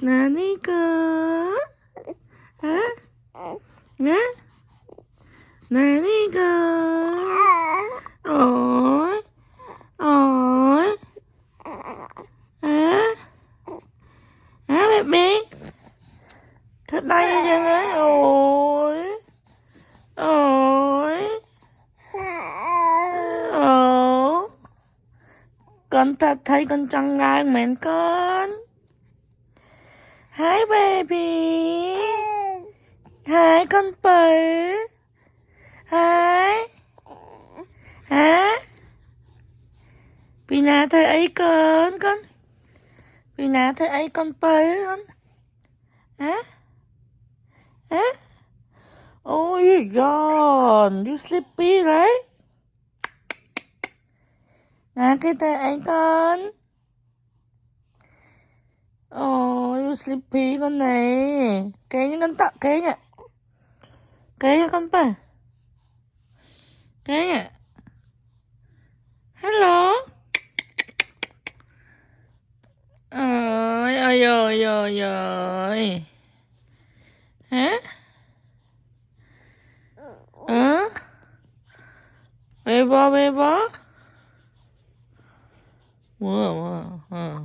Nani cơ? Hả? Hả? Nani cơ? Ôi, ôi, hả? Hả baby? Thật đây chân ấy, ôi, ôi, ồ, con thật thấy con trăng ngang mến con. Hi baby. Hi con bự. Hi. Hả? Vì nào thấy ấy con? Vì nào thấy ấy con bự con? Hả? Hả? Oh, you're gone. You sleepy, right? Nè, cái tay ấy con. Oh, you sleepy con này. Kayaknya con tak, kayaknya. Kayaknya con pa. Kayaknya. Hello. Ôi, ôi, ôi, ôi, ôi. Hả? Hả? Bebo, bebo. Wow, wow, wow.